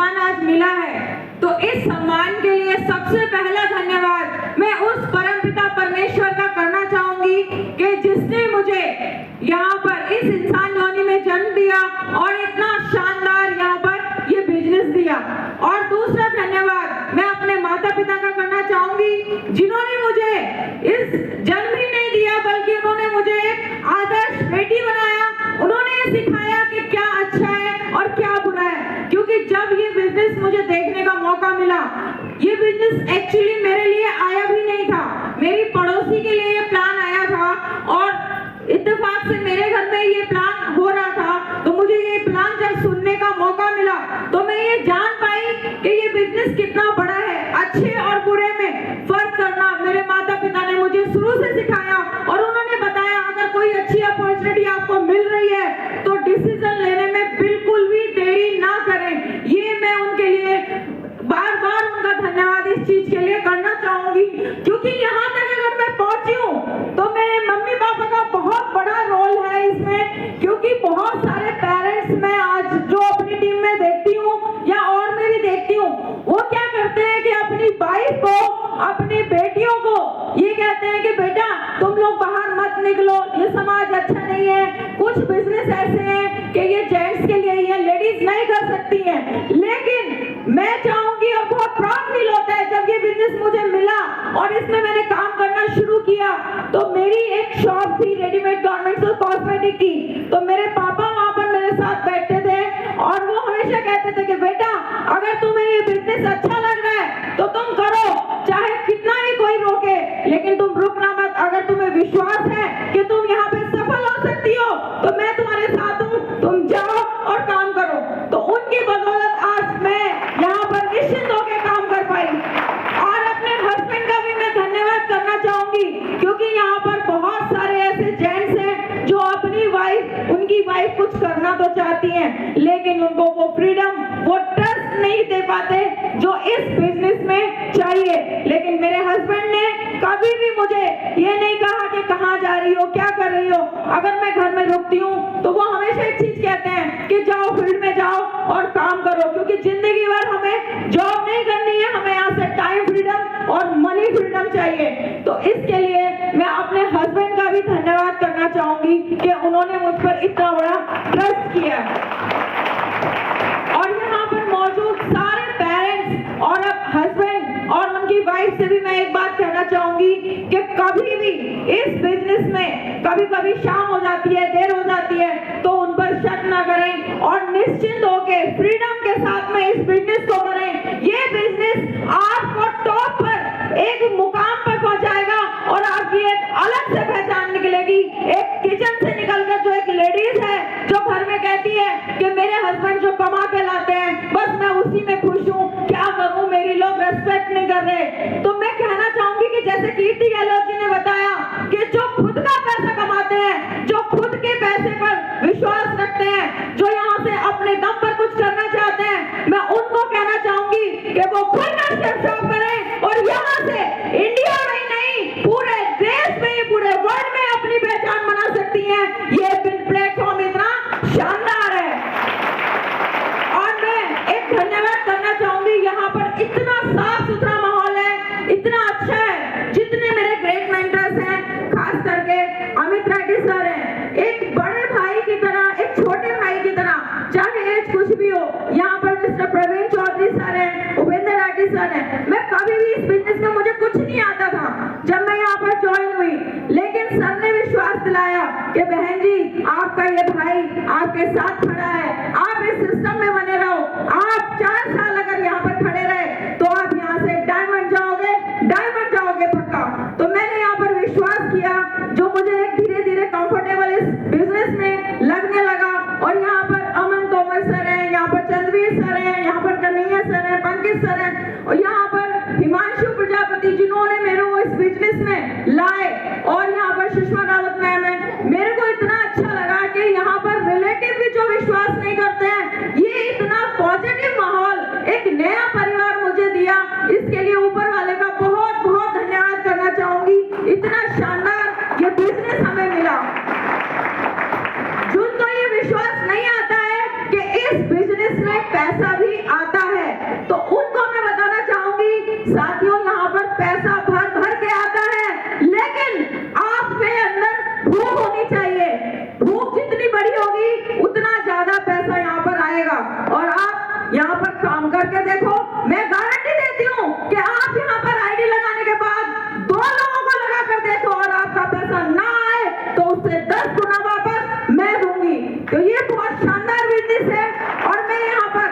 सम्मान आज मिला है, तो इस सम्मान के लिए सबसे पहला धन्यवाद मैं उस परमपिता परमेश्वर का करना चाहूंगी कि जिसने मुझे यहाँ पर इस इंसान योनि में जन्म दिया और इतना शानदार यहाँ पर ये बिजनेस दिया। और दूसरा धन्यवाद मैं अपने माता पिता का करना चाहूंगी, जिन्होंने मुझे इस जन्म ही नहीं दिया बल्कि उन्होंने मुझे एक आदर्श बेटी बनाया। उन्होंने ये सिखाया कि क्या अच्छा है और क्या बुरा है, क्योंकि जब ये बिजनेस मुझे देखने का मौका मिला, ये बिजनेस एक्चुअली मेरे लिए आया भी नहीं था, मेरी पड़ोसी के लिए ये प्लान आया था और इत्तेफाक से मेरे घर में ये प्लान हो रहा था। तो मुझे ये प्लान जब सुनने का मौका मिला तो मैं ये जान पाई कि ये बिजनेस कितना बड़ा है। अच्छे और बुरे में फर्क करना मेरे माता पिता ने मुझे शुरू से सिखाया और उन्होंने बताया अगर कोई अच्छी अपॉर्चुनिटी आपको मिल रही है तो डिसीजन लेने में बिल्कुल भी देरी ना करें। ये मैं उनके लिए बार बार उनका धन्यवाद इस चीज के लिए करना चाहूंगी, क्योंकि यहाँ तक अगर मैं पहुंची हूँ तो मेरे मम्मी पापा का बहुत बड़ा रोल है इसमें, क्योंकि बहुत सारे पेरेंट्स मैं आज जो अपनी टीम में देखती हूँ या और में भी देखती हूँ, वो क्या करते हैं कि अपनी वाइफ को, अपनी बेटियों को ये कहते हैं कि बेटा तुम लोग बाहर मत निकलो, ये समाज अच्छा नहीं है। कुछ बिजनेस ऐसे हैं कि ये जेंट्स के लिए ये लेडीज नहीं कर सकती हैं, लेकिन मैं चाहूंगी और बहुत प्राउड फील होता है जब ये बिजनेस मुझे मिला और इसमें मैंने काम करना शुरू किया। तो मेरी एक शॉप थी रेडीमेड गारमेंट्स और कॉस्मेटिक की, तो मेरे पापा वहां पर मेरे साथ बैठते थे और वो हमेशा कहते थे कि बेटा अगर तुम्हें ये बिजनेस अच्छा लग रहा है तो तुम करो, चाहे कितना ही कोई रोके, लेकिन तुम रुकना मत। अगर तुम्हें विश्वास है कि तुम यहाँ पे सफल हो सकती हो तो मैं तुम्हारे साथ हूँ, तुम जाओ और काम करो। तो उनकी बदौलत आज मैं यहाँ पर निश्चिंत होकर काम कर पाई। और अपने हस्बैंड का भी मैं धन्यवाद करना चाहूंगी, क्योंकि यहाँ पर बहुत सारे ऐसे जेंट्स हैं जो अपनी वाइफ, उनकी वाइफ कुछ करना तो चाहती हैं लेकिन उनको वो फ्रीडम, वो ट्रस्ट नहीं दे पाते जो इस बिजनेस में चाहिए। लेकिन मेरे हस्बैंड ने कभी भी मुझे ये नहीं कहा कि कहाँ जा रही हो, क्या कर रही हो। अगर मैं घर में रुकती हूँ तो वो हमेशा एक चीज कहते हैं कि जाओ फील्ड में जाओ और काम करो, क्योंकि जिंदगी भर हमें जॉब नहीं करनी है, हमें यहाँ से टाइम फ्रीडम और मनी फ्रीडम चाहिए। तो इसके लिए मैं अपने हस्बैंड का भी धन्यवाद करना चाहूंगी कि उन्होंने मुझ पर इतना बड़ा ट्रस्ट किया। और यहाँ पर मौजूद सारे पेरेंट्स और अब हस्बैंड और उनकी वाइफ से भी मैं एक बात कहना चाहूंगी कि कभी भी इस बिजनेस में कभी कभी शाम हो जाती है, देर हो जाती है, तो उन पर शक ना करें और निश्चिंत होकर फ्रीडम के साथ में इस बिजनेस को करें। ये बिजनेस आपको टॉप पर एक मुकाम पर पहुंचाएगा और आपकी एक अलग से पहचान निकलेगी। एक किचन से निकलकर जो एक लेडीज है जो घर में कहती है कि मेरे हस्बैंड जो कमा के लाते हैं बस मैं उसी में खुश हूँ, क्या करूँ, मेरी लोग रेस्पेक्ट नहीं कर रहे। तो मैं कहना चाहूंगी कि जैसे कीर्ति गहलोत जी ने बताया कि जो खुद का पैसा कमाते हैं, जो खुद के पैसे पर विश्वास रखते हैं, जो यहाँ से अपने दम पर कुछ करना चाहते हैं, मैं उनको कहना चाहूंगी कि वो खुद का स्टेप करें और यहाँ से इंडिया में नहीं पूरे देश में, पूरे वर्ल्ड में अपनी पहचान बना सकती हैं। ये प्लेटफॉर्म इतना शानदार है। और मैं एक धन्यवाद करना चाहूंगी, यहाँ पर इतना साफ सुथरा माहौल है, इतना अच्छा है। जितने मेरे ग्रेट मेंटर्स हैं, खास करके अमित रेड्डी सर हैं, एक बड़े भाई की तरह, एक छोटे भाई की तरह, चाहे एज कुछ भी हो। यहाँ पर मिस्टर प्रवीण चौधरी सर हैं, उपेंद्र रेड्डी सर हैं। मैं कभी भी इस बिजनेस में, मुझे कुछ नहीं आता था जब मैं यहाँ पर ज्वाइन हुई, लेकिन सर ने विश्वास दिलाया कि बहन जी आपका ये भाई आपके साथ खड़ा है, आप इस सिस्टम में बने रहो, आप 4 साल अगर यहाँ पर खड़े रहे तो आप यहाँ से डायमंड जाओगे पक्का। तो मैंने यहाँ पर विश्वास किया, जो मुझे एक धीरे धीरे कंफर्टेबल इस बिजनेस में लगने लगा। और यहाँ पर अमन तोमर सर हैं, यहाँ पर चंद्रवीर सर हैं, यहाँ पर कन्हैया सर हैं, पंकज सर हैं और यहाँ पर हिमांशु प्रजापति जिन्होंने मेरे को इस बिजनेस में लाए, और यहाँ पर सुषमा रावत मैम है। मेरे को इतना अच्छा लगा कि यहाँ पर रिलेटिव भी जो विश्वास नहीं करते हैं, ये इतना पॉजिटिव माहौल, एक नया परिवार मुझे दिया। इसके लिए ऊपर वाले का बहुत बहुत धन्यवाद करना चाहूंगी। इतना शानदार ये बिजनेस हमें मिला। जिनको ये विश्वास नहीं आता है कि इस बिजनेस में पैसा भी आता है, करके देखो, मैं गारंटी देती हूँ कि आप यहाँ पर आईडी लगाने के बाद 2 लोगों को लगा कर देखो और आपका पैसा ना आए तो उससे 10 गुना वापस मैं दूंगी। तो ये बहुत शानदार बिजनेस है और मैं यहाँ पर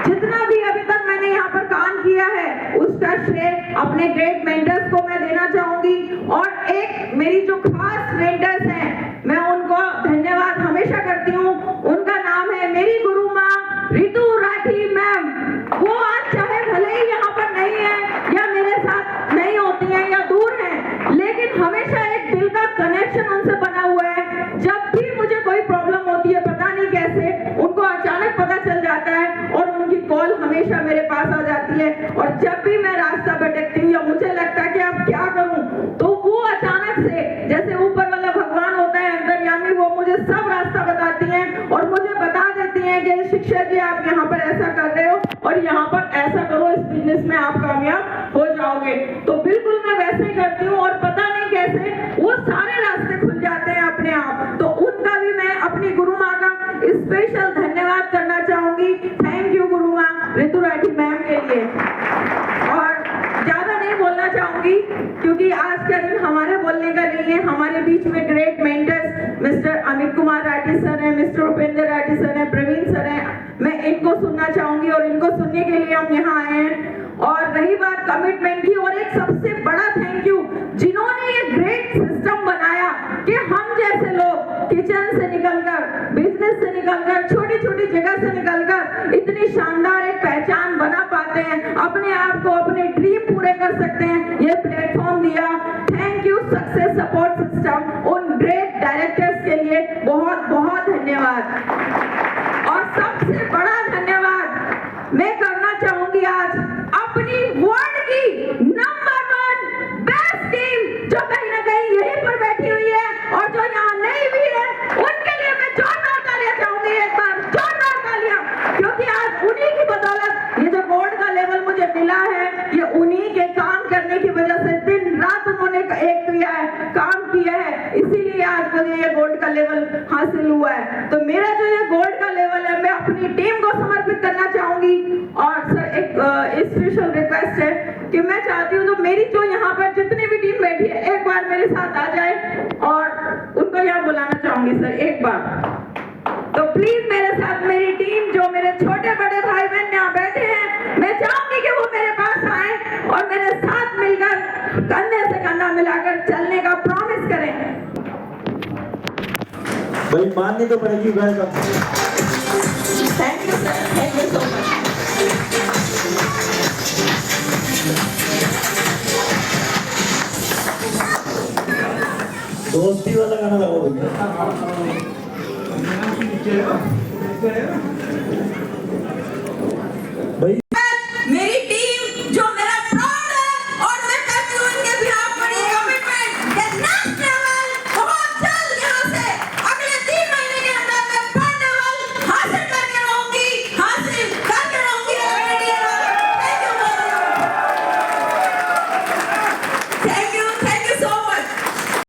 जितना भी अभी तक मैंने यहाँ पर काम किया है उसका श्रेय अपने ग्रेट मेंटर्स को मैं देना चाहूंगी। और एक मेरी जो खास मेंटर्स हैं मैं उनको धन्यवाद हमेशा करती हूँ। उनका नाम है मेरी गुरु माँ रितु राठी मैम। वो आज चाहे भले ही यहाँ पर नहीं है या मेरे साथ नहीं होती हैं या दूर हैं, लेकिन हमेशा एक दिल का कनेक्शन उनसे बना हुआ है। जब भी मुझे कोई प्रॉब्लम होती है पता नहीं कैसे उनको अचानक पता चल जाता है और उनकी कॉल हमेशा मेरे पास आ जाती है। और जब भी मैं रास्ता भटकती हूँ या मुझे लगता है कि अब क्या करूँ तो वो अचानक से जैसे ऊपर वाला भगवान होता है अंतर्यामी, वो मुझे सब रास्ता बताती हैं और मुझे बता देती हैं कि शिक्षा जी आप यहाँ पर ऐसा कर रहे हो और यहाँ पर ऐसा करो, इस बिजनेस में आप कामयाब हो जाओगे। तो बिल्कुल मैं वैसे ही करती हूँ और पता नहीं कैसे वो सारे रास्ते खुल जाते हैं अपने आप। तो उनका भी मैं अपनी गुरु माँ का स्पेशल धन्यवाद करना चाहूंगी। थैंक यू गुरु माँ रितु राठी मैम के लिए। और ज्यादा नहीं बोलना चाहूंगी क्योंकि आज का दिन हमारे बोलने का नहीं है। हमारे बीच में great mentors mister Amit Kumar Rathi sir हैं, मिस्टर उपेंद्र राठी सर हैं, प्रवीण सर हैं। मैं इनको सुनना चाहूंगी और इनको सुनने के लिए हम यहाँ आए हैं। और रही बात कमिटमेंट की, और एक सबसे बड़ा थैंक यू जिन्होंने ये ग्रेट सिस्टम बनाया कि हम जैसे लोग किचन से निकलकर, बिजनेस से निकलकर, छोटी छोटी जगह से निकलकर इतनी शानदार एक पहचान बना पाते हैं, अपने आप को, अपने ड्रीम पूरे कर सकते हैं, ये प्लेटफॉर्म दिया। Thank you success support system, उन ग्रेट डायरेक्टर्स के लिए बहुत बहुत धन्यवाद। और सबसे बड़ा धन्यवाद मैं करना चाहूंगी आज अपनी वर्ल्ड की नंबर 1 बेस्ट टीम जो कहीं ना कहीं यहीं पर बैठी हुई है और जो यहाँ नहीं भी है, उनके लिए मैं जोरदार तालियां चाहूंगी, एक बार जोरदार तालियां, क्योंकि आज उन्हीं की बदौलत ये जो गोल्ड का लेवल मुझे मिला है, ये उन्हीं के काम करने की वजह से दिन रात उन्होंने एक किया है, काम किया है, इसीलिए आज मुझे ये गोल्ड का लेवल हासिल हुआ है। तो मेरा जो ये गोल्ड का लेवल है मैं अपनी टीम को समर्पित करना चाहूंगी। और सर एक स्पेशल रिक्वेस्ट है कि मैं चाहती हूँ तो मेरी जो यहाँ पर जितनी भी टीम बैठी है एक बार मेरे साथ आ जाए और उनको यहाँ बुलाना चाहूंगी सर एक बार। तो प्लीज मेरे साथ मेरी टीम जो मेरे छोटे बड़े भाई बहन यहाँ बैठे हैं, मैं चाहूंगी कि वो मेरे पास आए और मेरे साथ मिलकर कंधे से कंधा मिलाकर चलने का प्रॉमिस करें। भाई माननी तो पड़ेगी। Welcome. Thank you sir, thank you so much. दोस्ती वाला गाना लगाओ भैया।